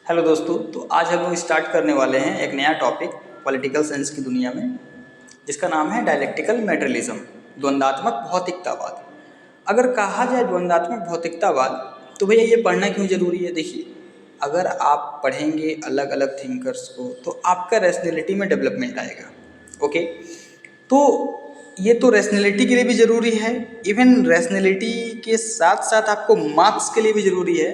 Hello दोस्तों, तो आज हम लोग स्टार्ट करने वाले हैं एक नया टॉपिक पॉलिटिकल साइंस की दुनिया में, जिसका नाम है डायलेक्टिकल मेटेरियलिज्म, द्वंद्वात्मक भौतिकतावाद। अगर कहा जाए द्वंद्वात्मक भौतिकतावाद तो भैया ये पढ़ना क्यों ज़रूरी है? देखिए, अगर आप पढ़ेंगे अलग अलग थिंकर्स को तो आपका रैशनैलिटी में डेवलपमेंट आएगा। ओके, तो ये तो रैशनैलिटी के लिए भी ज़रूरी है, इवन रैशनैलिटी के साथ साथ आपको मार्क्स के लिए भी ज़रूरी है,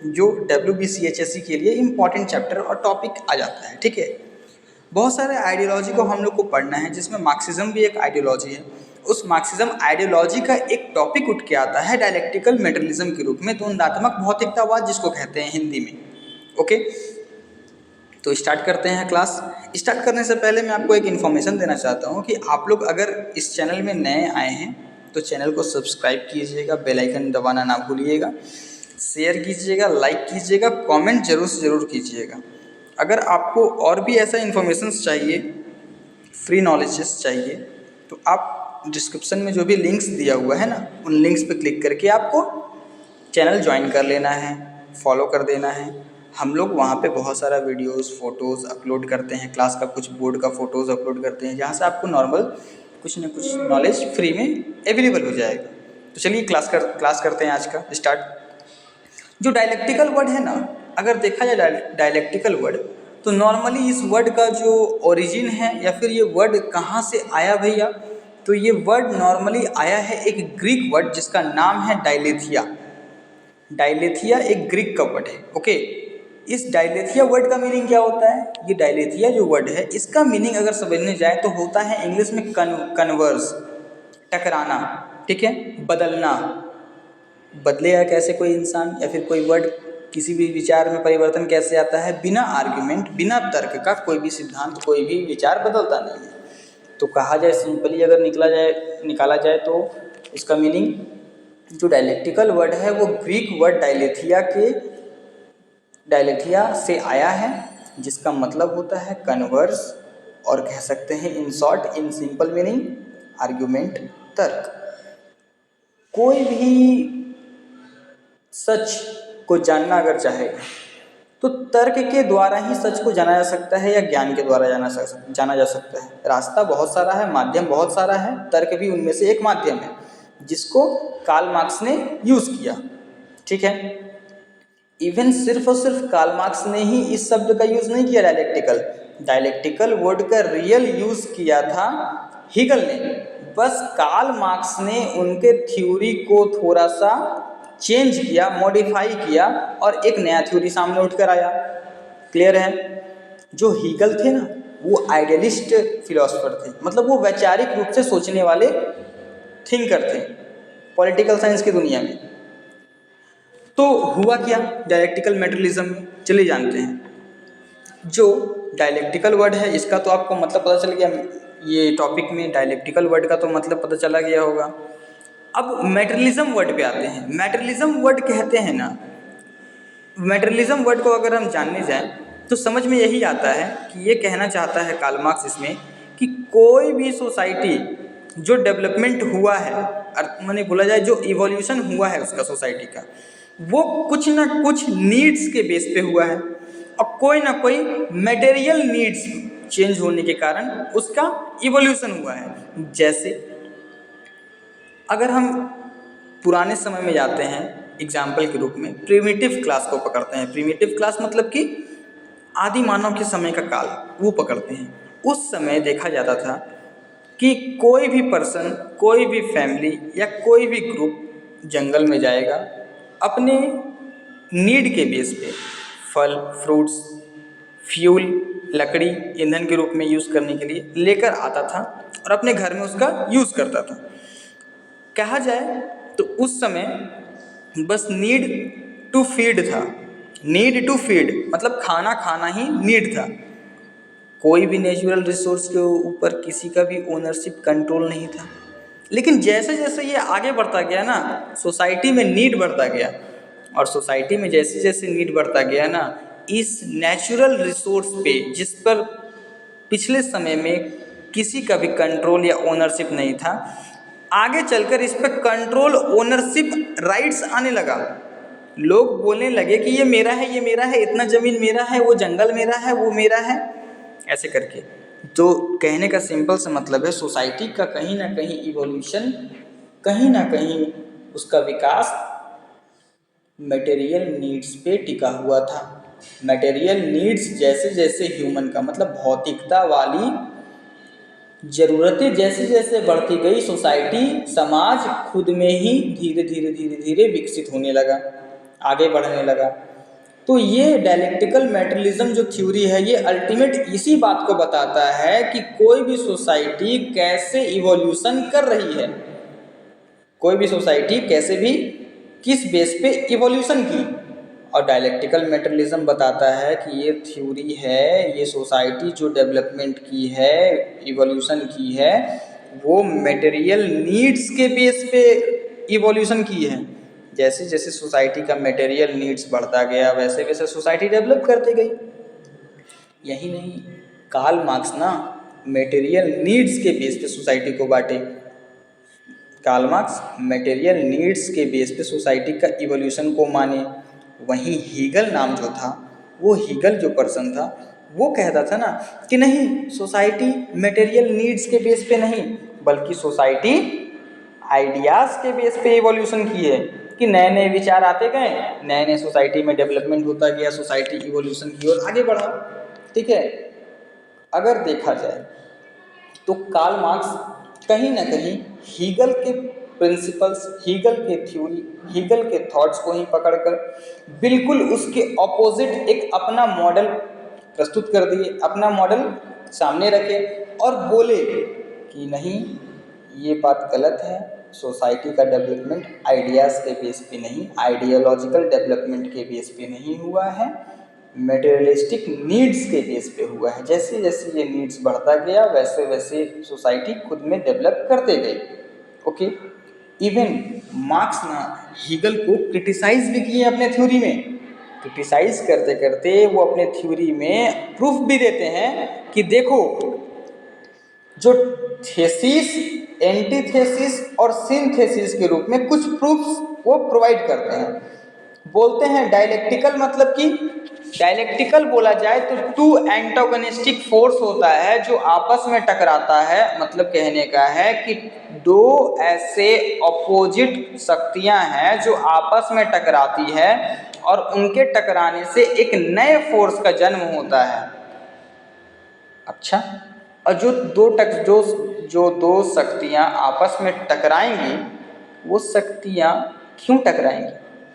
जो WBCHSC के लिए इम्पॉर्टेंट चैप्टर और टॉपिक आ जाता है। ठीक है, बहुत सारे आइडियोलॉजी को हम लोग को पढ़ना है, जिसमें मार्क्सिज्म भी एक आइडियोलॉजी है। उस मार्क्सिज्म आइडियोलॉजी का एक टॉपिक उठ के आता है डायलेक्टिकल मेटेरियलिज्म के रूप में, द्वंद्वात्मक भौतिकतावाद जिसको कहते हैं हिंदी में। ओके, तो स्टार्ट करते हैं क्लास। स्टार्ट करने से पहले मैं आपको एक इन्फॉर्मेशन देना चाहता हूँ कि आप लोग अगर इस चैनल में नए आए हैं तो चैनल को सब्सक्राइब कीजिएगा, बेल आइकन दबाना ना भूलिएगा, शेयर कीजिएगा, लाइक कीजिएगा, कमेंट जरूर से ज़रूर कीजिएगा। अगर आपको और भी ऐसा इन्फॉर्मेशंस चाहिए, फ्री नॉलेजेस चाहिए, तो आप डिस्क्रिप्शन में जो भी लिंक्स दिया हुआ है ना, उन लिंक्स पे क्लिक करके आपको चैनल ज्वाइन कर लेना है, फॉलो कर देना है। हम लोग वहाँ पे बहुत सारा वीडियोस, फोटोज़ अपलोड करते हैं, क्लास का कुछ बोर्ड का फ़ोटोज़ अपलोड करते हैं, जहाँ से आपको नॉर्मल कुछ न कुछ नॉलेज फ्री में अवेलेबल हो जाएगा। तो चलिए क्लास करते हैं आज का स्टार्ट। जो डायलेक्टिकल वर्ड है ना, अगर देखा जाए डायलेक्टिकल वर्ड, तो नॉर्मली इस वर्ड का जो ओरिजिन है या फिर ये वर्ड कहाँ से आया भैया, तो ये वर्ड नॉर्मली आया है एक ग्रीक वर्ड जिसका नाम है डायलेथिया। डायलेथिया एक ग्रीक का वर्ड है। ओके, इस डायलेथिया वर्ड का मीनिंग क्या होता है? ये डायलेथिया जो वर्ड है, इसका मीनिंग अगर समझने जाए तो होता है इंग्लिश में कन्वर्स, टकराना। ठीक है, बदलना, बदलेगा कैसे कोई इंसान या फिर कोई वर्ड, किसी भी विचार में परिवर्तन कैसे आता है? बिना आर्ग्यूमेंट, बिना तर्क का कोई भी सिद्धांत, कोई भी विचार बदलता नहीं है। तो कहा जाए सिंपली, अगर निकाला जाए तो इसका मीनिंग, जो डायलेक्टिकल वर्ड है वो ग्रीक वर्ड डायलेथिया से आया है, जिसका मतलब होता है कन्वर्स, और कह सकते हैं in short, in simple meaning, argument, तर्क। कोई भी सच को जानना अगर चाहेगा तो तर्क के द्वारा ही सच को जाना जा सकता है, या ज्ञान के द्वारा जाना जा सकता है। रास्ता बहुत सारा है, माध्यम बहुत सारा है, तर्क भी उनमें से एक माध्यम है, जिसको कार्ल मार्क्स ने यूज किया। ठीक है, इवन सिर्फ और सिर्फ कार्ल मार्क्स ने ही इस शब्द का यूज नहीं किया। डायलेक्टिकल वर्ड का रियल यूज किया था हीगल ने। बस कार्ल मार्क्स ने उनके थ्योरी को थोड़ा सा चेंज किया, मॉडिफाई किया, और एक नया थ्योरी सामने उठकर आया। क्लियर है? जो हीगल थे ना, वो आइडियलिस्ट फिलोसोफर थे, मतलब वो वैचारिक रूप से सोचने वाले थिंकर थे पॉलिटिकल साइंस की दुनिया में। तो हुआ क्या डायलेक्टिकल मेटेरियलिज्म में, चलिए जानते हैं। जो डायलेक्टिकल वर्ड है, इसका तो आपको मतलब पता चल गया, ये टॉपिक में डायलेक्टिकल वर्ड का तो मतलब पता चला गया होगा। अब मेटेरियलिज्म वर्ड पे आते हैं। मेटेरियलिज्म वर्ड कहते हैं ना, मेटेरियलिज्म वर्ड को अगर हम जानने जाएं तो समझ में यही आता है कि ये कहना चाहता है कार्ल मार्क्स इसमें कि कोई भी सोसाइटी जो डेवलपमेंट हुआ है, मैंने बोला जाए जो इवोल्यूशन हुआ है उसका सोसाइटी का, वो कुछ ना कुछ नीड्स के बेस पे हुआ है, और कोई ना कोई मटेरियल नीड्स चेंज होने के कारण उसका इवोल्यूशन हुआ है। जैसे अगर हम पुराने समय में जाते हैं, एग्जाम्पल के रूप में प्रिमिटिव क्लास को पकड़ते हैं। प्रिमिटिव क्लास मतलब कि आदि मानव के समय का काल, वो पकड़ते हैं। उस समय देखा जाता था कि कोई भी पर्सन, कोई भी फैमिली या कोई भी ग्रुप जंगल में जाएगा, अपने नीड के बेस पे फल, फ्रूट्स, फ्यूल, लकड़ी ईंधन के रूप में यूज़ करने के लिए लेकर आता था और अपने घर में उसका यूज़ करता था। कहा जाए तो उस समय बस नीड टू फीड था। नीड टू फीड मतलब खाना खाना ही नीड था। कोई भी नेचुरल रिसोर्स के ऊपर किसी का भी ओनरशिप, कंट्रोल नहीं था। लेकिन जैसे जैसे ये आगे बढ़ता गया ना, सोसाइटी में नीड बढ़ता गया, और सोसाइटी में जैसे जैसे नीड बढ़ता गया ना, इस नेचुरल रिसोर्स पे, जिस पर पिछले समय में किसी का भी कंट्रोल या ओनरशिप नहीं था, आगे चलकर इस पर कंट्रोल, ओनरशिप, राइट्स आने लगा। लोग बोलने लगे कि ये मेरा है, ये मेरा है, इतना ज़मीन मेरा है, वो जंगल मेरा है, वो मेरा है, ऐसे करके। तो कहने का सिंपल सा मतलब है सोसाइटी का कहीं ना कहीं इवोल्यूशन, कहीं ना कहीं उसका विकास मटेरियल नीड्स पे टिका हुआ था। मटेरियल नीड्स जैसे जैसे ह्यूमन का मतलब भौतिकता वाली ज़रूरतें जैसे जैसे बढ़ती गई, सोसाइटी समाज खुद में ही धीरे धीरे धीरे धीरे विकसित होने लगा, आगे बढ़ने लगा। तो ये डायलेक्टिकल मैटेरियलिज्म जो थ्योरी है, ये अल्टीमेट इसी बात को बताता है कि कोई भी सोसाइटी कैसे इवोल्यूशन कर रही है, कोई भी सोसाइटी कैसे भी किस बेस पे इवोल्यूशन की। और डायलेक्टिकल मैटेरियलिज्म बताता है कि ये थ्योरी है, ये सोसाइटी जो डेवलपमेंट की है, इवोल्यूशन की है, वो मटेरियल नीड्स के बेस पे इवोल्यूशन की है। जैसे जैसे सोसाइटी का मटेरियल नीड्स बढ़ता गया, वैसे वैसे सोसाइटी डेवलप करती गई। यही नहीं, कार्ल मार्क्स ना मटेरियल नीड्स के बेस पे सोसाइटी को बांटे। कार्ल मार्क्स मटेरियल नीड्स के बेस पे सोसाइटी का इवोल्यूशन को माने। वहीं हीगल नाम जो था, वो हीगल जो पर्सन था, वो कहता था ना कि नहीं, सोसाइटी मटेरियल नीड्स के बेस पे नहीं, बल्कि सोसाइटी आइडियाज़ के बेस पे इवोल्यूशन की है। कि नए नए विचार आते गए, नए नए सोसाइटी में डेवलपमेंट होता गया, सोसाइटी इवोल्यूशन की ओर आगे बढ़ा। ठीक है, अगर देखा जाए तो कार्ल मार्क्स कहीं ना कहीं हीगल के प्रिंसिपल्स, हीगल के थ्योरी, हीगल के थॉट्स को ही पकड़कर बिल्कुल उसके ऑपोजिट एक अपना मॉडल प्रस्तुत कर दिए, अपना मॉडल सामने रखे और बोले कि नहीं, ये बात गलत है। सोसाइटी का डेवलपमेंट आइडियाज़ के बेस पे नहीं, आइडियोलॉजिकल डेवलपमेंट के बेस पे नहीं हुआ है, मटेरियलिस्टिक नीड्स के बेस पे हुआ है। जैसे जैसे ये नीड्स बढ़ता गया, वैसे वैसे सोसाइटी खुद में डेवलप करते गई। ओके, इवन मार्क्स ना हीगल को क्रिटिसाइज भी किए अपने थ्योरी में। क्रिटिसाइज करते करते वो अपने थ्योरी में प्रूफ भी देते हैं कि देखो, जो थेसिस, एंटीथेसिस और सिंथेसिस के रूप में कुछ प्रूफ्स वो प्रोवाइड करते हैं। बोलते हैं डायलेक्टिकल, मतलब कि डायलेक्टिकल बोला जाए तो टू एंटागोनिस्टिक फोर्स होता है जो आपस में टकराता है। मतलब कहने का है कि दो ऐसे अपोजिट शक्तियां हैं जो आपस में टकराती है और उनके टकराने से एक नए फोर्स का जन्म होता है। अच्छा, और जो दो शक्तियां आपस में टकराएंगी, वो शक्तियां क्यों टकराएंगी?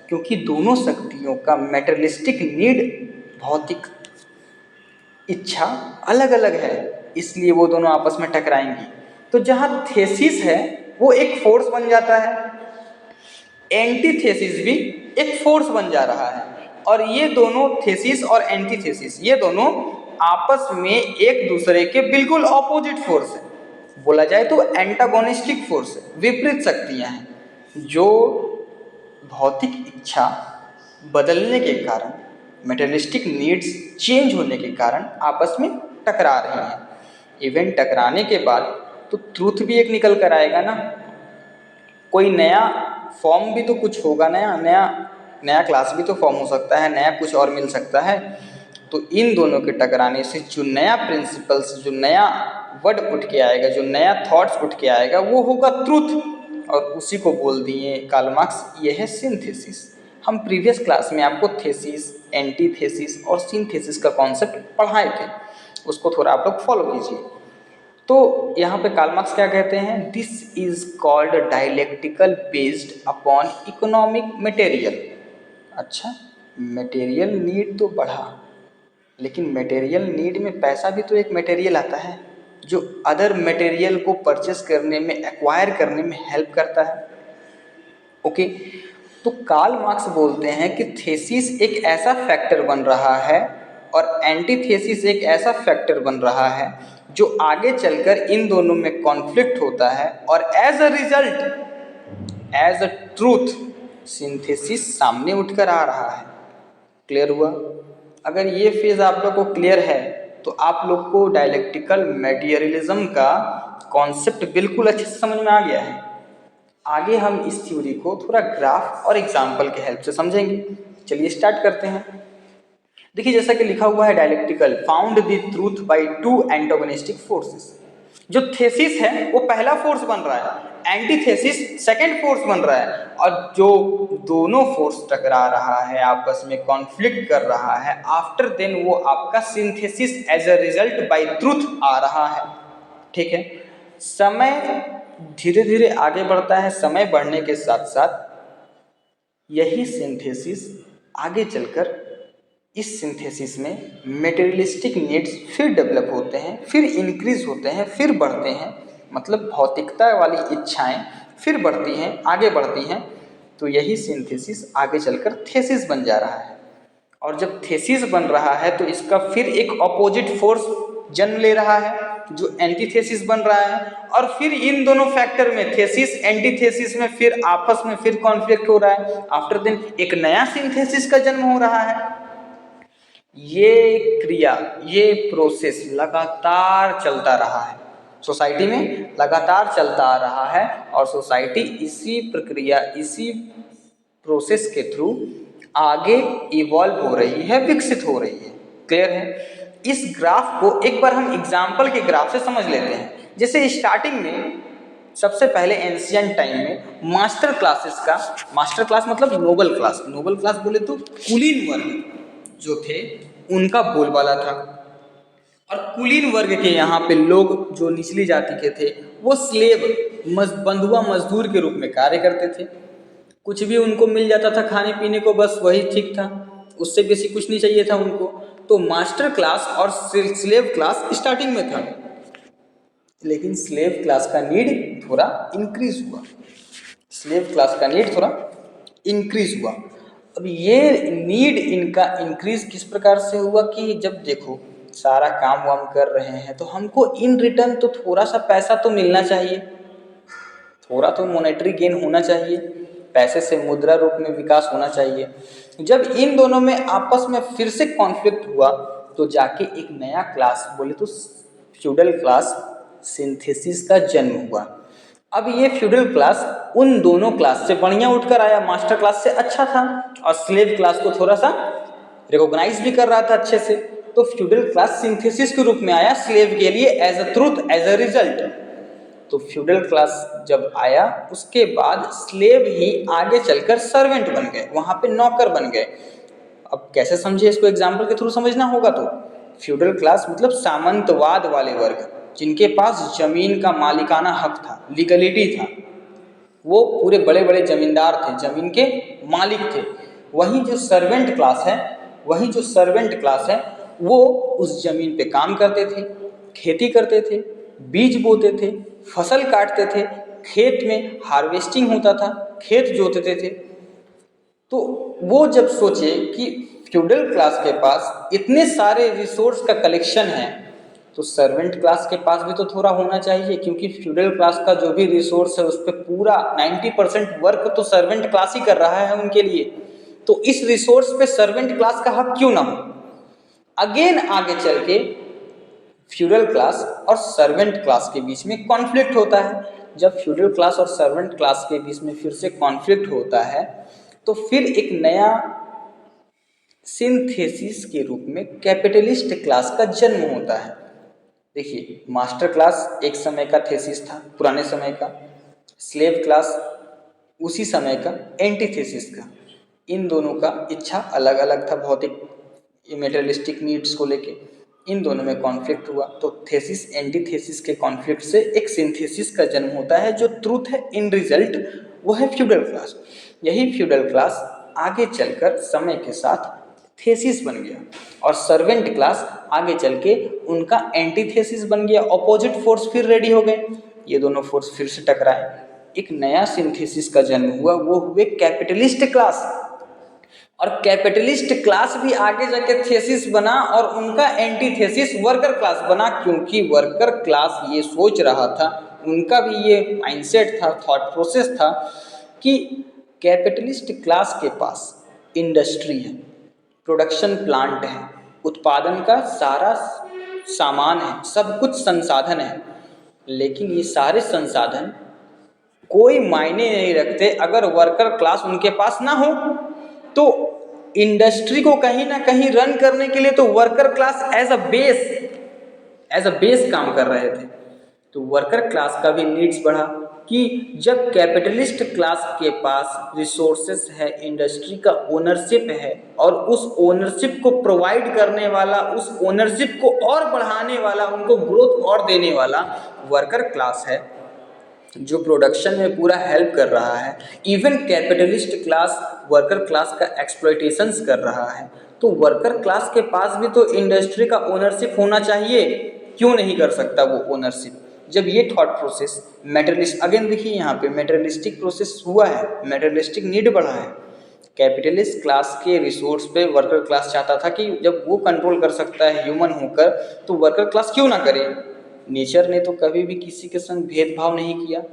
क्योंकि दोनों शक्तियों का मैटेरियलिस्टिक नीड, भौतिक इच्छा अलग अलग है, इसलिए वो दोनों आपस में टकराएंगी। तो जहाँ थेसिस है वो एक फोर्स बन जाता है, एंटीथेसिस भी एक फोर्स बन जा रहा है, और ये दोनों थेसिस और एंटीथेसिस, ये दोनों आपस में एक दूसरे के बिल्कुल ऑपोजिट फोर्स है। बोला जाए तो एंटागोनिस्टिक फोर्स है, विपरीत शक्तियां हैं जो भौतिक इच्छा बदलने के कारण, मटेरियलिस्टिक नीड्स चेंज होने के कारण आपस में टकरा रही हैं। इवेंट टकराने के बाद तो ट्रूथ भी एक निकल कर आएगा ना, कोई नया फॉर्म भी तो कुछ होगा, नया क्लास भी तो फॉर्म हो सकता है, नया कुछ और मिल सकता है। तो इन दोनों के टकराने से जो नया प्रिंसिपल्स, जो नया वर्ड उठ के आएगा, जो नया थॉट्स उठ के आएगा, वो होगा ट्रूथ। और उसी को बोल दिए कार्ल मार्क्स, ये है सिंथेसिस। हम प्रीवियस क्लास में आपको थेसिस, एंटीथेसिस और सिंथेसिस का कॉन्सेप्ट पढ़ाए थे, उसको थोड़ा आप लोग फॉलो कीजिए। तो यहाँ पे कार्ल मार्क्स क्या कहते हैं, this is called dialectical based upon economic material. अच्छा, मटेरियल नीड तो बढ़ा, लेकिन मटेरियल नीड में पैसा भी तो एक मटेरियल आता है जो अदर मटेरियल को परचेस करने में, एक्वायर करने में हेल्प करता है। ओके, तो कार्ल मार्क्स बोलते हैं कि थेसिस एक ऐसा फैक्टर बन रहा है और एंटीथेसिस एक ऐसा फैक्टर बन रहा है जो आगे चलकर इन दोनों में कॉन्फ्लिक्ट होता है, और as a result, as a truth, synthesis सामने उठकर आ रहा है। क्लियर हुआ? अगर ये फेज आप लोग को क्लियर है तो आप लोग को डायलेक्टिकल मटेरियलिज्म का कॉन्सेप्ट बिल्कुल अच्छे से समझ में आ गया है। आगे हम इस थ्योरी को थोड़ा ग्राफ और एग्जाम्पल के हेल्प से समझेंगे। चलिए स्टार्ट करते हैं। देखिए जैसा कि लिखा हुआ है dialectical found the truth by two antagonistic forces. जो थेसिस है वो पहला फोर्स बन रहा है, एंटीथेसिस सेकंड फोर्स बन रहा है, और जो दोनों फोर्स टकरा रहा है, आपस में कॉन्फ्लिक्ट कर रहा है, आफ्टर देन वो आपका synthesis as a result by truth आ रहा है। ठीक है, समय धीरे धीरे आगे बढ़ता है, समय बढ़ने के साथ साथ यही सिंथेसिस आगे चलकर इस सिंथेसिस में मेटेरियलिस्टिक नीड्स फिर डेवलप होते हैं, फिर इंक्रीज होते हैं, फिर बढ़ते हैं, मतलब भौतिकता वाली इच्छाएं फिर बढ़ती हैं, आगे बढ़ती हैं, तो यही सिंथेसिस आगे चलकर थेसिस बन जा रहा है। और जब थेसिस बन रहा है तो इसका फिर एक अपोजिट फोर्स जन्म ले रहा है जो एंटीथेसिस बन रहा है, और फिर इन दोनों फैक्टर में थेसिस एंटीथेसिस में फिर आपस में फिर कॉन्फ्लिक्ट हो रहा है, आफ्टर देन एक नया सिंथेसिस का जन्म हो रहा है। ये क्रिया, ये प्रोसेस लगातार चलता रहा है, सोसाइटी में लगातार चलता आ रहा है, और सोसाइटी इसी प्रक्रिया, इसी प्रोसेस के थ्रू आगे इवॉल्व हो रही है, विकसित हो रही है। क्लियर है? इस ग्राफ को एक बार हम एग्जाम्पल के ग्राफ से समझ लेते हैं। जैसे स्टार्टिंग में सबसे पहले एंशियंट टाइम में मास्टर क्लासेस का, मास्टर क्लास मतलब नोबल क्लास, नोबल क्लास बोले तो कुलीन वर्ग जो थे उनका बोलबाला था, और कुलीन वर्ग के यहाँ पे लोग जो निचली जाति के थे वो स्लेव, बंधुआ मजदूर के रूप में कार्य करते थे। कुछ भी उनको मिल जाता था खाने पीने को, बस वही ठीक था, उससे बेसी कुछ नहीं चाहिए था उनको। तो मास्टर क्लास और स्लेव क्लास स्टार्टिंग में था, लेकिन स्लेव क्लास का नीड थोड़ा इंक्रीज हुआ, स्लेव क्लास का नीड थोड़ा इंक्रीज हुआ। अब ये नीड इनका इंक्रीज किस प्रकार से हुआ कि जब देखो सारा काम वाम कर रहे हैं तो हमको इन रिटर्न तो थोड़ा सा पैसा तो मिलना चाहिए, थोड़ा तो मॉनेटरी गेन होना चाहिए, पैसे से मुद्रा रूप में विकास होना चाहिए। जब इन दोनों में आपस में फिर से कॉन्फ्लिक्ट हुआ तो जाके एक नया क्लास बोले तो फ्यूडल क्लास सिंथेसिस का जन्म हुआ। अब ये फ्यूडल क्लास उन दोनों क्लास से बढ़िया उठकर आया, मास्टर क्लास से अच्छा था, और स्लेव क्लास को थोड़ा सा रिकॉग्नाइज भी कर रहा था अच्छे से। तो फ्यूडल क्लास सिंथेसिस के रूप में आया स्लेव के लिए as a truth, as a result. तो फ्यूडल क्लास जब आया उसके बाद स्लेव ही आगे चलकर सर्वेंट बन गए, वहां पे नौकर बन गए। अब कैसे समझे इसको, एग्जाम्पल के थ्रू समझना होगा। तो फ्यूडल क्लास मतलब सामंतवाद वाले वर्ग, जिनके पास जमीन का मालिकाना हक था, लीगलिटी था, वो पूरे बड़े बड़े जमींदार थे, जमीन के मालिक थे। वहीं जो सर्वेंट क्लास है, वहीं जो सर्वेंट क्लास है वो उस जमीन पे काम करते थे, खेती करते थे, बीज बोते थे, फसल काटते थे, खेत में हार्वेस्टिंग होता था, खेत जोतते थे। तो वो जब सोचे कि फ्यूडल क्लास के पास इतने सारे रिसोर्स का कलेक्शन है तो सर्वेंट क्लास के पास भी तो थोड़ा होना चाहिए, क्योंकि फ्यूडल क्लास का जो भी रिसोर्स है उस पर पूरा 90% वर्क तो सर्वेंट क्लास ही कर रहा है उनके लिए। तो इस रिसोर्स पे सर्वेंट क्लास का हक क्यों ना हो। अगेन आगे चल के फ्यूडल क्लास और सर्वेंट क्लास के बीच में कॉन्फ्लिक्ट होता है। जब फ्यूडल क्लास और सर्वेंट क्लास के बीच में फिर से कॉन्फ्लिक्ट होता है तो फिर एक नया सिंथेसिस के रूप में कैपिटलिस्ट क्लास का जन्म होता है। देखिए मास्टर क्लास एक समय का थेसिस था, पुराने समय का, स्लेव क्लास उसी समय का एंटीथेसिस का। इन दोनों का इच्छा अलग अलग था, भौतिक मेटेरियलिस्टिक नीड्स को लेके इन दोनों में कॉन्फ्लिक्ट हुआ। तो थेसिस एंटीथेसिस के कॉन्फ्लिक्ट से एक सिंथेसिस का जन्म होता है जो ट्रूथ है इन रिजल्ट, वो है फ्यूडल क्लास। यही फ्यूडल क्लास आगे चलकर समय के साथ थेसिस बन गया, और सर्वेंट क्लास आगे चल के उनका एंटीथेसिस बन गया, ऑपोजिट फोर्स फिर रेडी हो गए, ये दोनों फोर्स फिर से टकराए, एक नया सिंथेसिस का जन्म हुआ, वो हुए कैपिटलिस्ट क्लास। और कैपिटलिस्ट क्लास भी आगे जाके थेसिस बना और उनका एंटीथेसिस वर्कर क्लास बना, क्योंकि वर्कर क्लास ये सोच रहा था, उनका भी ये माइंडसेट था, थॉट प्रोसेस था कि कैपिटलिस्ट क्लास के पास इंडस्ट्री है, प्रोडक्शन प्लांट है, उत्पादन का सारा सामान है, सब कुछ संसाधन है, लेकिन ये सारे संसाधन कोई मायने नहीं रखते। अगर वर्कर क्लास उनके पास ना हो तो इंडस्ट्री को कहीं ना कहीं रन करने के लिए तो worker class as a base काम कर रहे थे। तो वर्कर क्लास का भी नीड्स बढ़ा कि जब कैपिटलिस्ट क्लास के पास रिसोर्सेस है, इंडस्ट्री का ओनरशिप है और उस ओनरशिप को प्रोवाइड करने वाला, उस ओनरशिप को और बढ़ाने वाला, उनको ग्रोथ और देने वाला वर्कर क्लास है जो प्रोडक्शन में पूरा हेल्प कर रहा है। Even capitalist class worker class का एक्सप्लॉयटेशंस कर रहा है, तो वर्कर क्लास के पास भी तो इंडस्ट्री का ओनरशिप होना चाहिए। क्यों नहीं कर सकता वो ओनरशिप? जब ये थॉट प्रोसेस मेटेरियलिस्ट, अगेन देखिए यहाँ पे मेटेरियलिस्टिक प्रोसेस हुआ है, मेटेरियलिस्टिक नीड बढ़ा है। कैपिटलिस्ट क्लास के रिसोर्स पे वर्कर क्लास चाहता था कि जब वो कंट्रोल कर सकता है ह्यूमन होकर, तो वर्कर क्लास क्यों ना करे। नेचर ने तो कभी भी किसी के संग भेदभाव नहीं किया,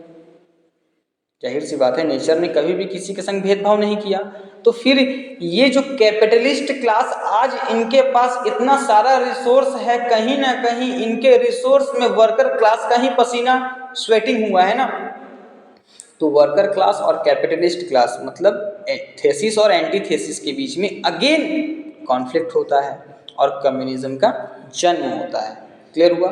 जाहिर सी बात है, नेचर ने कभी भी किसी के संग भेदभाव नहीं किया। तो फिर ये जो कैपिटलिस्ट क्लास आज इनके पास इतना सारा रिसोर्स है, कहीं ना कहीं इनके रिसोर्स में वर्कर क्लास का ही पसीना स्वेटिंग हुआ है ना। तो वर्कर क्लास और कैपिटलिस्ट क्लास मतलब थेसिस और एंटीथेसिस के बीच में अगेन कॉन्फ्लिक्ट होता है और कम्युनिज्म का जन्म होता है। क्लियर हुआ?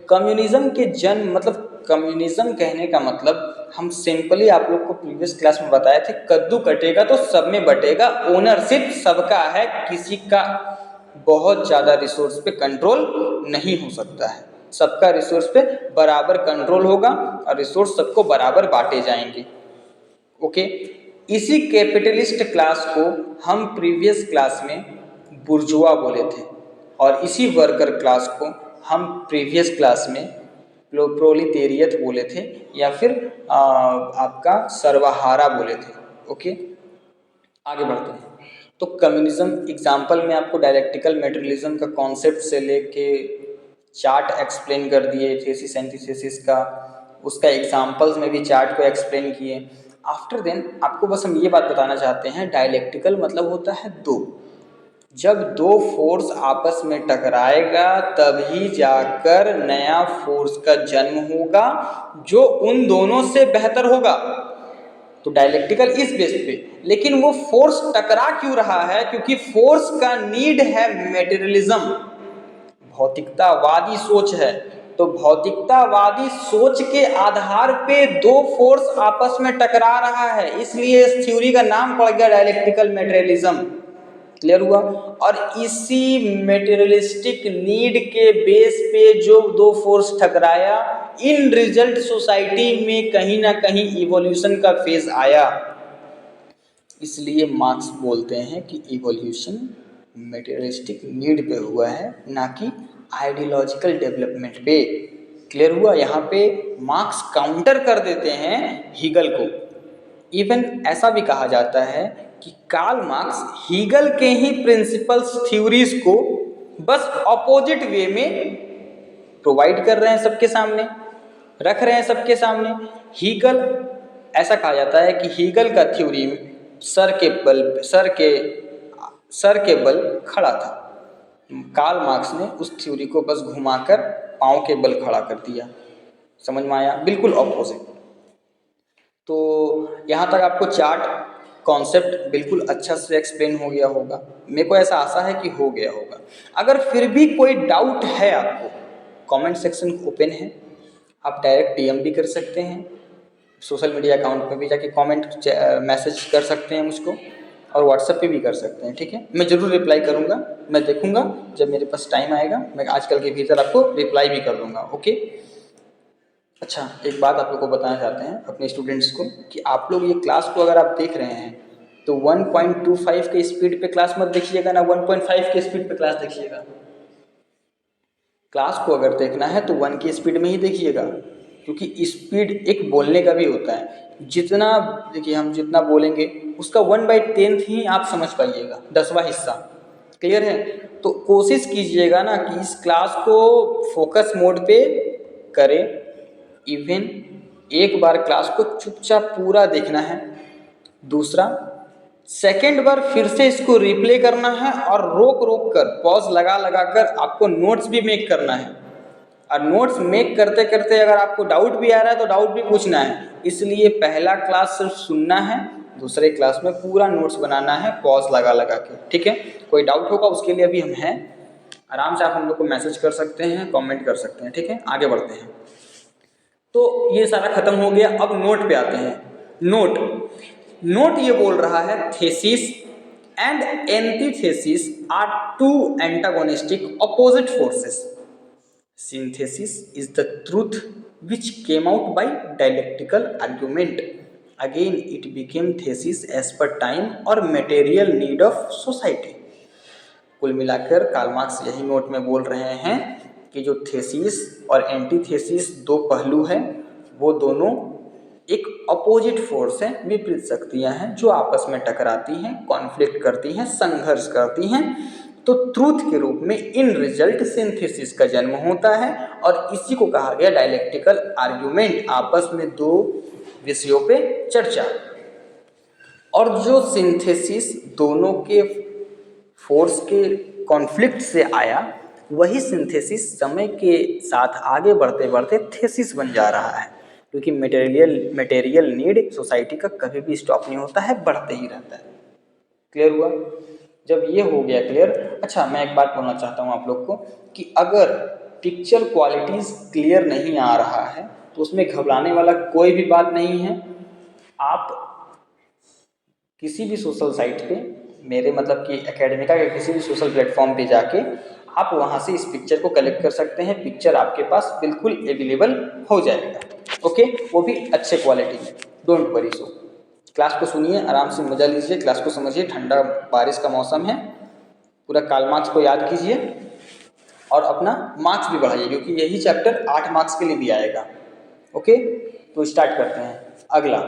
कम्युनिज्म के जन्म मतलब, कम्युनिज्म कहने का मतलब हम सिंपली आप लोग को प्रीवियस क्लास में बताए थे, कद्दू कटेगा तो सब में बटेगा, ओनरशिप सबका है, किसी का बहुत ज़्यादा रिसोर्स पे कंट्रोल नहीं हो सकता है, सबका रिसोर्स पे बराबर कंट्रोल होगा और रिसोर्स सबको बराबर बांटे जाएंगे। ओके, इसी कैपिटलिस्ट क्लास को हम प्रीवियस क्लास में बुर्जुआ बोले थे और इसी वर्कर क्लास को हम प्रीवियस क्लास में प्रोलिटेरियत बोले थे या फिर आपका सर्वहारा बोले थे। ओके, आगे बढ़ते हैं। तो कम्युनिज्म एग्जाम्पल में आपको डायलेक्टिकल मेटेरियलिज्म का कॉन्सेप्ट से लेके चार्ट एक्सप्लेन कर दिए, थेसिस एंटीथेसिस का, उसका एग्जाम्पल्स में भी चार्ट को एक्सप्लेन किए। आफ्टर देन आपको बस हम ये बात बताना चाहते हैं, डायलेक्टिकल मतलब होता है दो, जब दो फोर्स आपस में टकराएगा तभी जाकर नया फोर्स का जन्म होगा जो उन दोनों से बेहतर होगा। तो डायलेक्टिकल इस बेस पे, लेकिन वो फोर्स टकरा क्यों रहा है? क्योंकि फोर्स का नीड है मेटेरियलिज्म, भौतिकतावादी सोच है। तो भौतिकतावादी सोच के आधार पे दो फोर्स आपस में टकरा रहा है, इसलिए इस थ्योरी का नाम पड़ गया डायलेक्टिकल मेटेरियलिज्म। क्लियर हुआ? और इसी मेटेरियलिस्टिक नीड के बेस पे जो दो फोर्स टकराया, इन रिजल्ट सोसाइटी में कहीं ना कहीं इवोल्यूशन का फेज आया। इसलिए मार्क्स बोलते हैं कि इवोल्यूशन मेटेरियलिस्टिक नीड पे हुआ है, ना कि आइडियोलॉजिकल डेवलपमेंट पे। क्लियर हुआ? यहाँ पे मार्क्स काउंटर कर देते हैं हीगल को। इवन ऐसा भी कहा जाता है कि कार्ल मार्क्स हीगल के ही प्रिंसिपल्स थ्योरीज को बस ऑपोजिट वे में प्रोवाइड कर रहे हैं, सबके सामने रख रहे हैं, सबके सामने। हीगल, ऐसा कहा जाता है कि हीगल का थ्योरी सर के बल खड़ा था, कार्ल मार्क्स ने उस थ्योरी को बस घुमाकर पाँव के बल खड़ा कर दिया। समझ में आया? बिल्कुल ऑपोजिट। तो यहाँ तक आपको चार्ट कॉन्सेप्ट बिल्कुल अच्छा से एक्सप्लेन हो गया होगा, मेरे को ऐसा आशा है कि हो गया होगा। अगर फिर भी कोई डाउट है आपको, कमेंट सेक्शन ओपन है, आप डायरेक्ट डीएम भी कर सकते हैं, सोशल मीडिया अकाउंट पे भी जाके कमेंट मैसेज कर सकते हैं मुझको, और व्हाट्सएप पे भी कर सकते हैं। ठीक है, मैं ज़रूर रिप्लाई करूँगा, मैं देखूँगा जब मेरे पास टाइम आएगा, मैं आजकल के भीतर आपको रिप्लाई भी कर दूँगा। ओके, अच्छा, एक बात आप लोग को बताना चाहते हैं अपने स्टूडेंट्स को कि आप लोग ये क्लास को अगर आप देख रहे हैं तो 1.25 के स्पीड पे क्लास मत देखिएगा ना, 1.5 के स्पीड पे क्लास देखिएगा। क्लास को अगर देखना है तो 1 की स्पीड में ही देखिएगा, क्योंकि स्पीड एक बोलने का भी होता है। जितना देखिए, हम जितना बोलेंगे उसका 1/10 ही आप समझ पाइएगा, 10वां हिस्सा। क्लियर है? तो कोशिश कीजिएगा ना कि इस क्लास को फोकस मोड पे करें। इवन एक बार क्लास को चुपचाप पूरा देखना है, दूसरा सेकेंड बार फिर से इसको रिप्ले करना है और रोक रोक कर, पॉज लगा लगा कर आपको नोट्स भी मेक करना है। और नोट्स मेक करते करते अगर आपको डाउट भी आ रहा है तो डाउट भी पूछना है। इसलिए पहला क्लास सिर्फ सुनना है, दूसरे क्लास में पूरा नोट्स बनाना है पॉज लगा लगा के, ठीक है। कोई डाउट होगा उसके लिए भी हम हैं, आराम से आप हम लोग को मैसेज कर सकते हैं, कमेंट कर सकते हैं, ठीक है। आगे बढ़ते हैं। तो ये सारा खत्म हो गया, अब नोट पे आते हैं। नोट ये बोल रहा है thesis and antithesis are two antagonistic opposite forces. Synthesis is the truth which came out by dialectical argument. Again, it became thesis as per time or material need of society. कुल मिलाकर Karl Marx यही note में बोल रहे हैं कि जो thesis और एंटीथेसिस दो पहलू हैं, वो दोनों एक अपोजिट फोर्स हैं, विपरीत शक्तियाँ हैं जो आपस में टकराती हैं, कॉन्फ्लिक्ट करती हैं, संघर्ष करती हैं। तो ट्रूथ के रूप में इन रिजल्ट सिंथेसिस का जन्म होता है और इसी को कहा गया डायलेक्टिकल आर्ग्यूमेंट, आपस में दो विषयों पे चर्चा। और जो सिंथेसिस दोनों के फोर्स के कॉन्फ्लिक्ट से आया, वही सिंथेसिस समय के साथ आगे बढ़ते बढ़ते थेसिस बन जा रहा है, क्योंकि मटेरियल नीड सोसाइटी का कभी भी स्टॉप नहीं होता है, बढ़ते ही रहता है। क्लियर हुआ? जब ये हो गया क्लियर, अच्छा मैं एक बात बोलना चाहता हूँ आप लोग को कि अगर पिक्चर क्वालिटीज़ क्लियर नहीं आ रहा है तो उसमें घबराने वाला कोई भी बात नहीं है। आप किसी भी सोशल साइट पे, मेरे मतलब कि एकेडमिका के किसी भी सोशल प्लेटफॉर्म पे जाके आप वहाँ से इस पिक्चर को कलेक्ट कर सकते हैं। पिक्चर आपके पास बिल्कुल अवेलेबल हो जाएगा, ओके, वो भी अच्छे क्वालिटी में। Don't worry. सो क्लास को सुनिए, आराम से मजा लीजिए, क्लास को समझिए। ठंडा बारिश का मौसम है, पूरा कार्ल मार्क्स को याद कीजिए और अपना मार्क्स भी बढ़ाइए, क्योंकि यही चैप्टर 8 मार्क्स के लिए भी आएगा। ओके, तो स्टार्ट करते हैं। अगला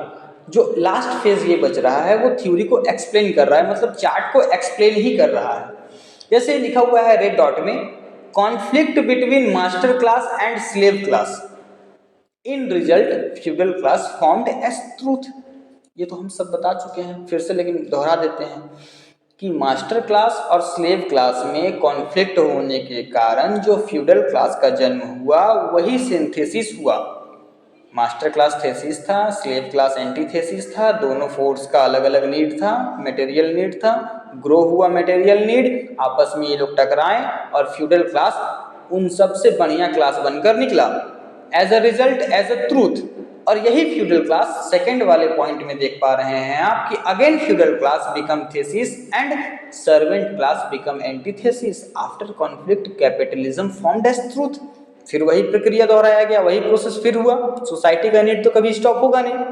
जो लास्ट फेज ये बच रहा है वो थ्योरी को एक्सप्लेन कर रहा है, मतलब चार्ट को एक्सप्लेन ही कर रहा है। जैसे लिखा हुआ है रेड डॉट में, conflict between master class and slave class, in result feudal class formed as truth. ये तो हम सब बता चुके हैं, फिर से लेकिन दोहरा देते हैं कि मास्टर क्लास और स्लेव क्लास में कॉन्फ्लिक्ट होने के कारण जो फ्यूडल क्लास का जन्म हुआ वही सिंथेसिस हुआ। मास्टर क्लास थेसिस था, स्लेव क्लास एंटीथेसिस था, दोनों फोर्स का अलग अलग नीड था, मटेरियल नीड था, ग्रो हुआ मटेरियल नीड, आपस में ये लोग टकराए और फ्यूडल क्लास उन सबसे बढ़िया क्लास बनकर निकला as a result, as a truth. और यही फ्यूडल क्लास सेकेंड वाले पॉइंट में देख पा रहे हैं आप कि again feudal class become thesis and servant class become antithesis after conflict capitalism formed as truth. फिर वही प्रक्रिया दोहराया गया, वही प्रोसेस फिर हुआ। सोसाइटी का नीड तो कभी स्टॉप होगा नहीं।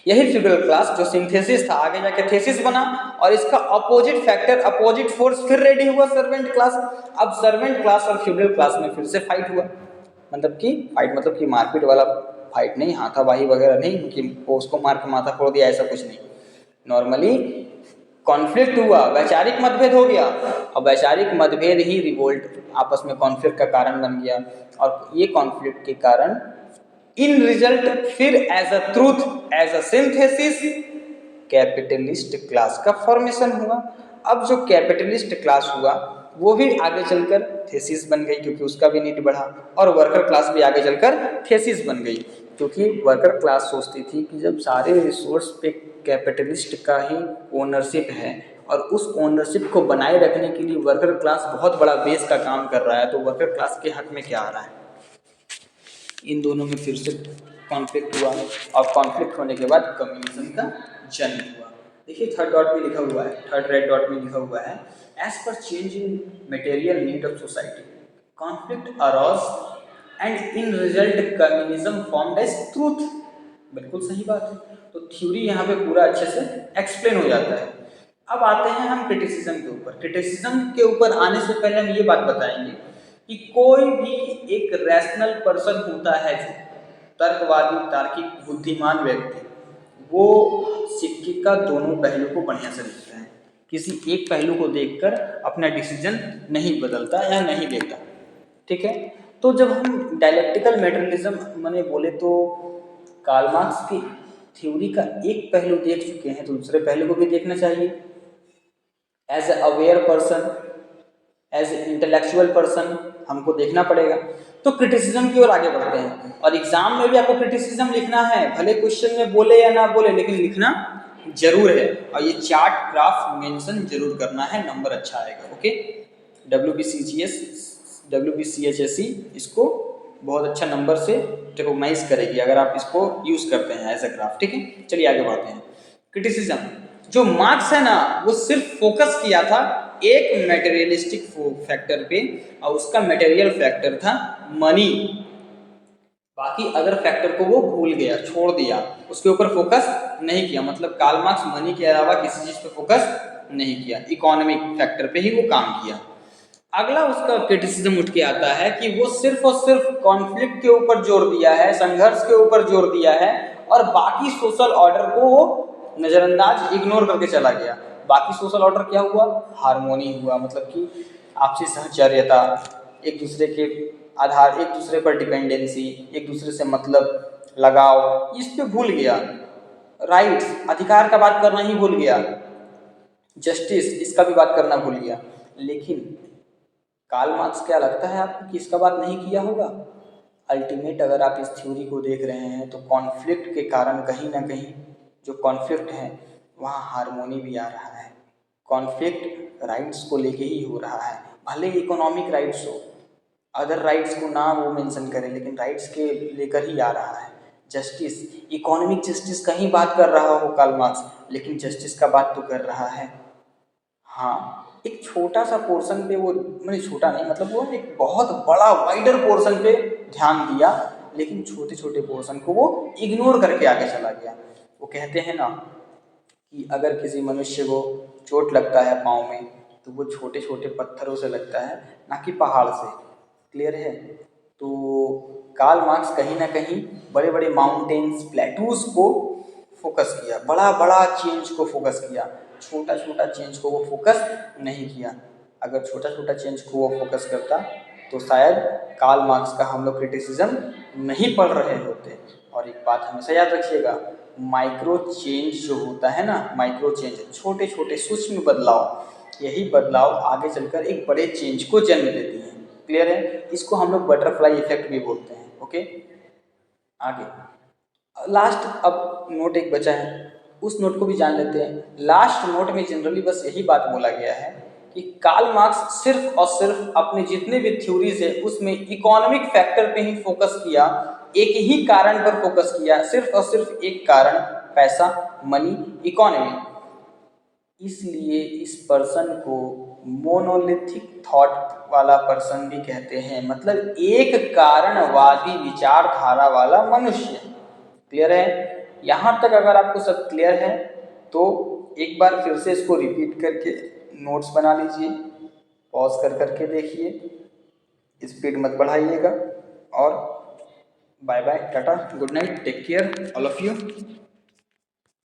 यही फ्यूडल क्लास जो सिंथेसिस था आगे जाके थेसिस बना और इसका अपोजिट फैक्टर, अपोजिट फोर्स फिर रेडी हुआ सर्वेंट क्लास। अब सर्वेंट क्लास और फ्यूडल क्लास में फिर से फाइट हुआ, मतलब कि मारपीट वाला फाइट नहीं, हाथापाई वगैरह नहीं कि वो उसको मार के माथा फोड़ दिया, ऐसा कुछ नहीं। नॉर्मली कॉन्फ्लिक्ट हुआ, वैचारिक मतभेद हो गया और वैचारिक मतभेद ही रिवोल्ट, आपस में कॉन्फ्लिक्ट का कारण बन गया। और ये कॉन्फ्लिक्ट के कारण इन रिजल्ट फिर as a truth, as a synthesis capitalist class का फॉर्मेशन हुआ। अब जो कैपिटलिस्ट क्लास हुआ वो भी आगे चलकर थेसिस बन गई, क्योंकि उसका भी नीड बढ़ा, और वर्कर क्लास भी आगे चलकर थेसिस बन गई, क्योंकि वर्कर क्लास सोचती थी कि जब सारे रिसोर्स पे कैपिटलिस्ट का ही ओनरशिप है और उस ओनरशिप को बनाए रखने के लिए वर्कर क्लास बहुत बड़ा बेस का काम कर रहा है, तो वर्कर क्लास के हक में क्या आ रहा है। इन दोनों में फिर से कॉन्फ्लिक्ट हुआ और कॉन्फ्लिक्ट होने के बाद कम्युनिज्म का जन्म हुआ। देखिए थर्ड डॉट में लिखा हुआ है, थर्ड रेड डॉट में लिखा हुआ है, as per change in material need of society conflict arose and in result communism formed as truth. बिल्कुल सही बात है। तो थ्योरी यहाँ पे पूरा अच्छे से एक्सप्लेन हो जाता है। अब आते हैं हम क्रिटिसिज्म के ऊपर। क्रिटिसिज्म के ऊपर आने से पहले हम ये बात बताएंगे कि कोई भी एक रैशनल पर्सन होता है, जो तर्कवादी, तार्किक, बुद्धिमान व्यक्ति, वो सिक्के का दोनों पहलू को बढ़िया से देखता है। किसी एक पहलू को देखकर अपना डिसीजन नहीं बदलता या नहीं लेता, ठीक है। तो जब हम डायलेक्टिकल मटेरियलिज्म मैंने बोले तो कार्ल मार्क्स की थ्योरी का एक पहलू देख चुके हैं, तो दूसरे पहलू को भी देखना चाहिए। As a aware person, as a intellectual person हमको देखना पड़ेगा। तो क्रिटिसिज्म की ओर आगे बढ़ते हैं। और एग्जाम में भी आपको क्रिटिसिज्म लिखना है, भले क्वेश्चन में बोले या ना बोले, लेकिन लिखना जरूर है। और ये चार्ट ग्राफ मेंशन जरूर करना है, नंबर अच्छा आएगा। ओके, WBCGS WBCHSE इसको बहुत अच्छा नंबर से रिकॉग्नाइज करेगी अगर आप इसको यूज करते हैं एज अ ग्राफ। ठीक है, चलिए आगे बढ़ते हैं। क्रिटिसिज्म, जो मार्क्स है ना वो सिर्फ फोकस किया था एक मटेरियलिस्टिक फैक्टर पे, और उसका मटेरियल फैक्टर था मनी। बाकी अदर फैक्टर को वो भूल गया, छोड़ दिया, उसके ऊपर फोकस नहीं किया। मतलब कार्ल मार्क्स मनी के अलावा किसी चीज पे फोकस नहीं किया, इकोनॉमिक फैक्टर पे ही वो काम किया। अगला उसका क्रिटिसिज्म उठ के आता है कि वो सिर्फ और सिर्फ कॉन्फ्लिक्ट के ऊपर जोर दिया है, संघर्ष के ऊपर जोर दिया है, और बाकी सोशल ऑर्डर को वो नजरअंदाज, इग्नोर करके चला गया। बाकी सोशल ऑर्डर क्या हुआ? हार्मोनी हुआ, मतलब कि आपसी सहचर्यता, एक दूसरे के आधार, एक दूसरे पर डिपेंडेंसी, एक दूसरे से मतलब लगाव, इस पे भूल गया। राइट्स, अधिकार का बात करना ही भूल गया। जस्टिस, इसका भी बात करना भूल गया। लेकिन कार्ल मार्क्स, क्या लगता है आपको कि इसका बात नहीं किया होगा? अल्टीमेट अगर आप इस थ्योरी को देख रहे हैं तो कॉन्फ्लिक्ट के कारण कहीं ना कहीं जो कॉन्फ्लिक्ट है वहाँ हार्मोनी भी आ रहा है। कॉन्फ्लिक्ट राइट्स को लेके ही हो रहा है, भले इकोनॉमिक राइट्स हो, अदर राइट्स को ना वो मेंशन करें, लेकिन राइट्स के लेकर ही आ रहा है। जस्टिस, इकोनॉमिक जस्टिस का ही बात कर रहा हो कार्ल मार्क्स, लेकिन जस्टिस का बात तो कर रहा है। हाँ, एक छोटा सा पोर्शन पे वो, मतलब छोटा नहीं, मतलब वो एक बहुत बड़ा वाइडर पोर्शन पे ध्यान दिया, लेकिन छोटे छोटे पोर्शन को वो इग्नोर करके आगे चला गया। वो कहते हैं ना कि अगर किसी मनुष्य को चोट लगता है पाँव में, तो वो छोटे छोटे पत्थरों से लगता है, ना कि पहाड़ से। क्लियर है? तो कार्ल मार्क्स कहीं ना कहीं बड़े बड़े माउंटेन्स, प्लेटूज को फोकस किया, बड़ा बड़ा चेंज को फोकस किया, छोटा छोटा चेंज को वो फोकस नहीं किया। अगर छोटा छोटा चेंज को वो फोकस करता तो शायद कार्ल मार्क्स का हम लोग क्रिटिसिज्म नहीं पढ़ रहे होते। और एक बात हमेशा याद रखिएगा, माइक्रो चेंज जो होता है ना, माइक्रो चेंज, छोटे छोटे सूक्ष्म बदलाव, यही बदलाव आगे चलकर एक बड़े चेंज को जन्म देती हैं। क्लियर है? इसको हम लोग बटरफ्लाई इफेक्ट भी बोलते हैं। ओके, आगे लास्ट अब नोट एक बचा है, उस नोट को भी जान लेते हैं। लास्ट नोट में जनरली बस यही बात बोला गया है कि कार्ल मार्क्स सिर्फ और सिर्फ अपने जितने भी थ्योरीज है उसमें इकोनॉमिक फैक्टर पे ही फोकस किया, एक ही कारण पर फोकस किया, सिर्फ और सिर्फ एक कारण, पैसा, मनी, इकोनॉमी। इसलिए इस पर्सन को मोनोलिथिक थॉट वाला पर्सन भी कहते हैं, मतलब एक कारणवादी विचारधारा वाला मनुष्य। क्लियर है? यहाँ तक अगर आपको सब क्लियर है तो एक बार फिर से इसको रिपीट करके नोट्स बना लीजिए, पॉज कर करके देखिए, स्पीड मत बढ़ाइएगा। और bye bye, tata, good night, take care all of you.